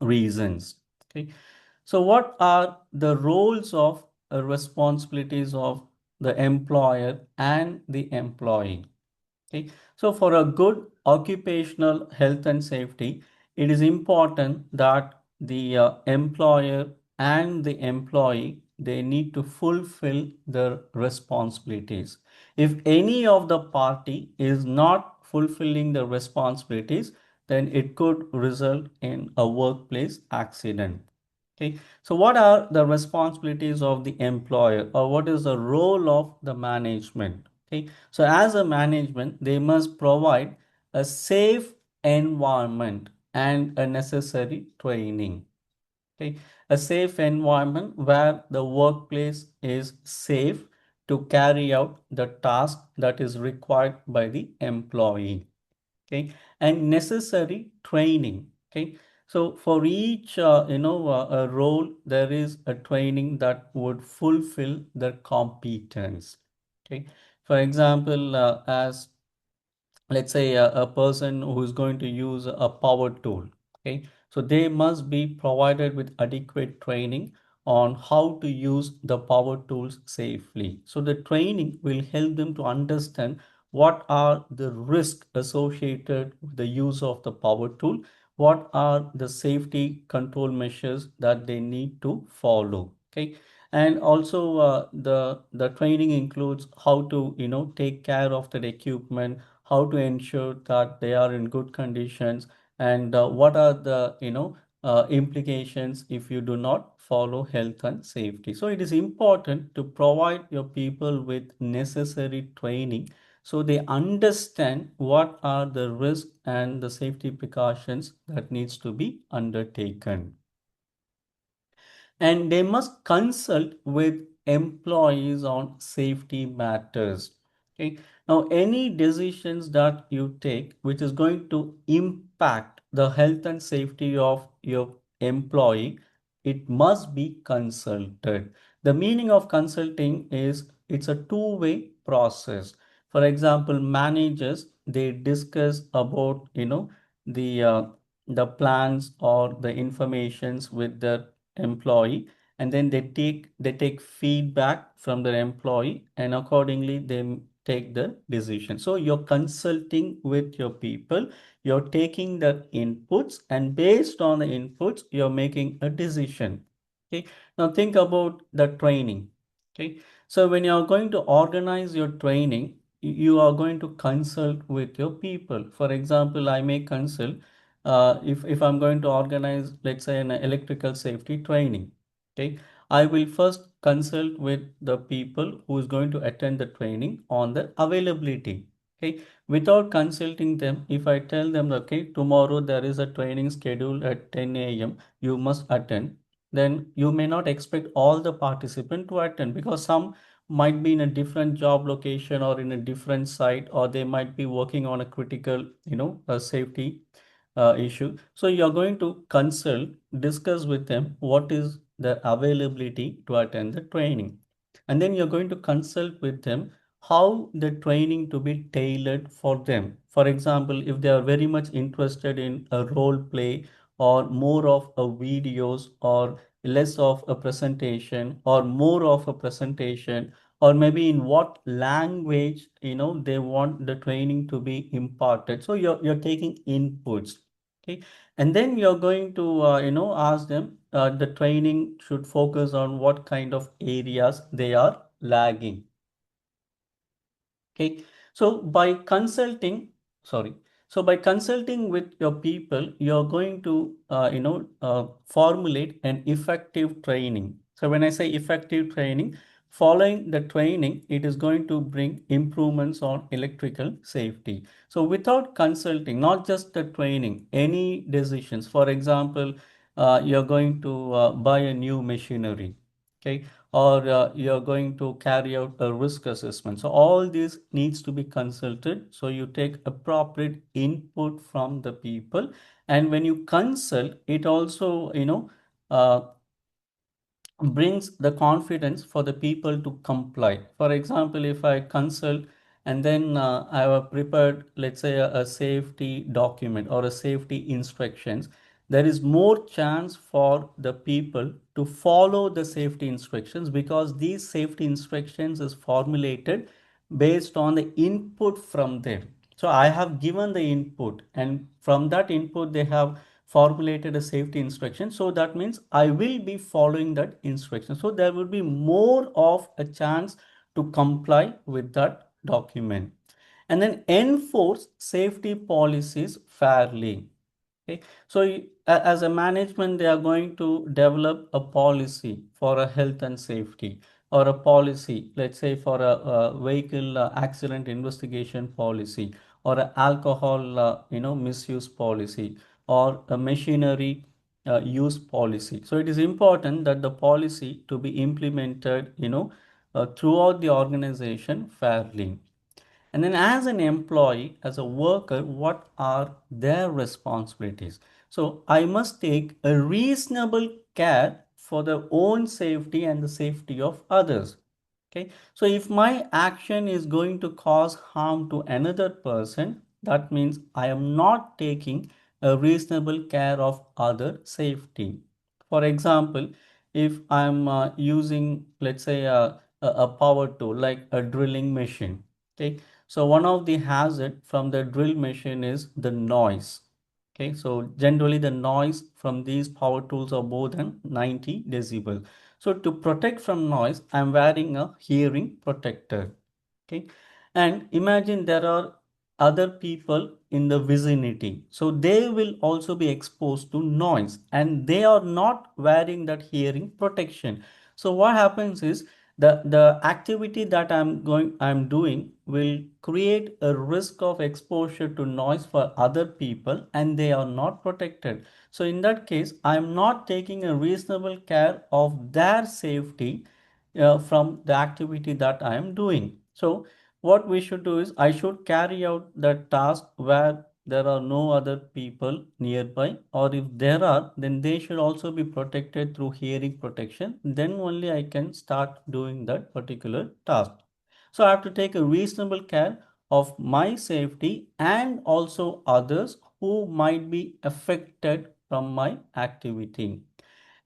reasons. Okay. So what are the roles of responsibilities of the employer and the employee? Okay. So for a good occupational health and safety, it is important that the employer and the employee, they need to fulfill their responsibilities. If any of the party is not fulfilling the responsibilities, then it could result in a workplace accident. Okay, so what are the responsibilities of the employer, or what is the role of the management? Okay, so as a management, they must provide a safe environment and a necessary training. Okay, a safe environment where the workplace is safe to carry out the task that is required by the employee. Okay, and necessary training. Okay, so for each a role, there is a training that would fulfill the competence. Okay, for example, as let's say a person who is going to use a power tool. Okay, so they must be provided with adequate training on how to use the power tools safely. So the training will help them to understand what are the risks associated with the use of the power tool, what are the safety control measures that they need to follow. Okay, and also the training includes how to take care of that equipment, how to ensure that they are in good conditions, and what are the implications if you do not follow health and safety. So it is important to provide your people with necessary training so they understand what are the risks and the safety precautions that needs to be undertaken, and they must consult with employees on safety matters. Okay. Now, any decisions that you take which is going to impact the health and safety of your employee, it must be consulted. The meaning of consulting is it's a two-way process. For example, managers, they discuss about the plans or the informations with the employee, and then they take feedback from their employee, and accordingly they take the decision. So you're consulting with your people, you're taking the inputs, and based on the inputs you're making a decision. Okay, now think about the training. Okay, so when you're going to organize your training, you are going to consult with your people. For example, I may consult if I'm going to organize, let's say, an electrical safety training. Okay, I will first consult with the people who is going to attend the training on the availability. Okay, without consulting them, if I tell them, okay, tomorrow there is a training scheduled at 10 a.m., you must attend, then you may not expect all the participants to attend, because some might be in a different job location or in a different site, or they might be working on a critical safety issue. So you're going to consult, discuss with them what is the availability to attend the training. And then you're going to consult with them how the training to be tailored for them. For example, if they are very much interested in a role play, or more of a videos, or less of a presentation, or more of a presentation, or maybe in what language they want the training to be imparted. So you're taking inputs. Okay, and then you're going to ask them, the training should focus on what kind of areas they are lagging. Okay, so by consulting, sorry, so by consulting with your people, you're going to formulate an effective training. So when I say effective training, following the training, it is going to bring improvements on electrical safety. So without consulting, not just the training, any decisions, for example, you're going to buy a new machinery. Okay, or you're going to carry out a risk assessment. So all this needs to be consulted. So you take appropriate input from the people, and when you consult, it also uh, brings the confidence for the people to comply. For example, if I consult and then I have prepared, let's say, a safety document or a safety instructions, there is more chance for the people to follow the safety instructions, because these safety instructions is formulated based on the input from them. So I have given the input, and from that input they have formulated a safety instruction. So that means I will be following that instruction. So there will be more of a chance to comply with that document. And then enforce safety policies fairly. Okay, so as a management, they are going to develop a policy for a health and safety, or a policy, let's say for a vehicle accident investigation policy, or a alcohol misuse policy, or a machinery use policy. So it is important that the policy to be implemented, throughout the organization fairly. And then, as an employee, as a worker, what are their responsibilities? So, I must take a reasonable care for their own safety and the safety of others. Okay, so if my action is going to cause harm to another person, that means I am not taking a reasonable care of other safety. For example, if I'm using, let's say, a power tool like a drilling machine. Okay, so one of the hazard from the drill machine is the noise. Okay, so generally the noise from these power tools are more than 90 decibel. So to protect from noise, I'm wearing a hearing protector. Okay, and imagine there are other people in the vicinity, so they will also be exposed to noise, and they are not wearing that hearing protection. So what happens is, the activity that I'm doing will create a risk of exposure to noise for other people, and they are not protected. So in that case, I'm not taking a reasonable care of their safety from the activity that I am doing. So what we should do is, I should carry out that task where there are no other people nearby, or if there are, then they should also be protected through hearing protection. Then only I can start doing that particular task. So I have to take a reasonable care of my safety and also others who might be affected from my activity.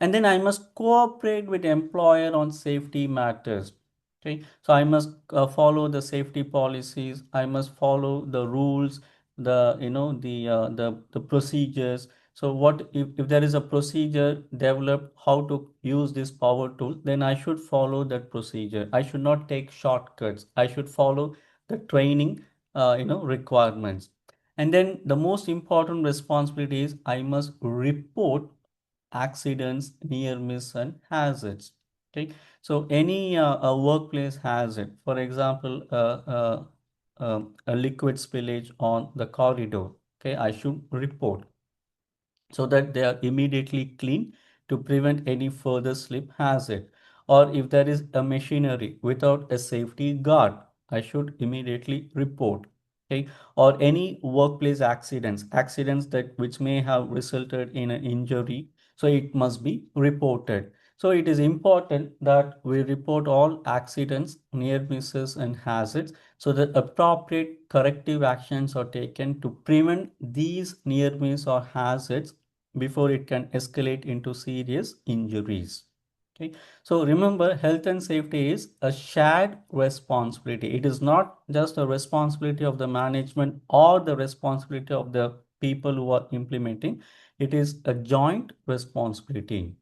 And then I must cooperate with employer on safety matters. Okay, so I must follow the safety policies, I must follow the rules, the procedures. So what if there is a procedure developed how to use this power tool, then I should follow that procedure. I should not take shortcuts. I should follow the training requirements. And then the most important responsibility is, I must report accidents, near miss, and hazards. Okay, so any a workplace hazard, for example, a liquid spillage on the corridor. Okay, I should report, so that they are immediately cleaned to prevent any further slip hazard. Or if there is a machinery without a safety guard, I should immediately report. Okay, or any workplace accidents that which may have resulted in an injury, so it must be reported. So it is important that we report all accidents, near misses, and hazards, so that appropriate corrective actions are taken to prevent these near miss or hazards before it can escalate into serious injuries. Okay, so remember, health and safety is a shared responsibility. It is not just a responsibility of the management or the responsibility of the people who are implementing. It is a joint responsibility.